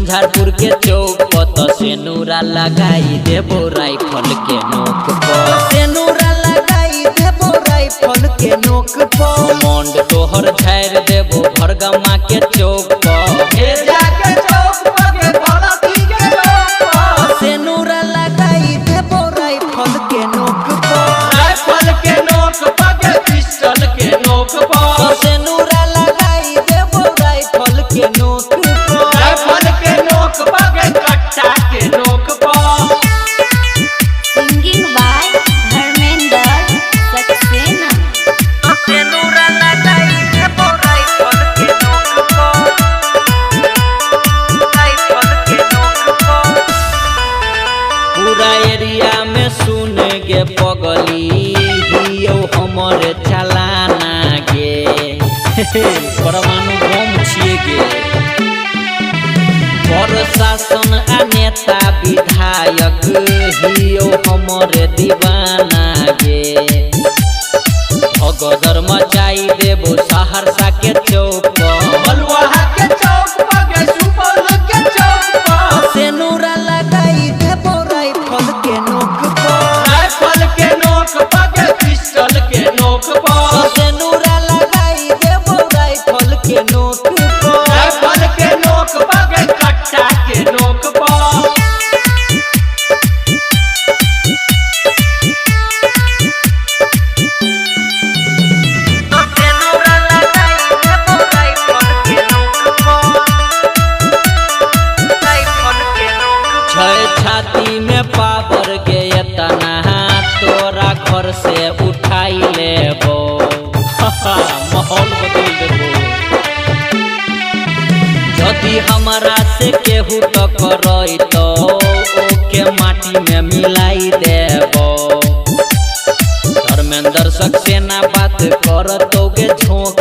झंझारपुर के चौक पर सेनुरा लगाई देबो राइफल के नोक पर सेनुरा लगाई देबो राइफल के नोक पर मंड तोहर झाड़ देबो भरगमा के चौक पर सेनुरा लगाई देबो राइफल के नोक पर पिस्टल के नोक पर सेनुरा लगाई देबो राइफल के नोक पर राइफल के नोक पर कट्टा के नोक पर। Singing by Dharmendra Saxena. सेनुरा लगाई देबो राइफल के नोक पर राइफल के नोक पर पूरा एरिया में सुन गे पगली हियो हमर चलाना गे परमाणु बम छिए गे प्रशासन आ नेता विधायक हियो हमर दीवाना गे भगदड़ मचाई देबो सहरसा के चौक पर बलुआहा के चौक पर सुपौल के चौक पर सेनुरा लगाई देबो राइफल के नोक पर राइफल के नोक पर पिस्टल के नोक पर सेनुरा लगाई देबो राइफल के नोक पर राइफल के नोक पर कट्टा के नोक पर। सेनुरा लगाई देबो राइफल के नोक पर राइफल के नोक पर छाती में पावर गे एतना तोरा घर से उठाई लेबो माहौल बदल देबो यदि हमरा से केहू टकराई तो ओके माटी में मिलाई देबो धर्मेंद्र सक्सेना बात करतोगे झोंक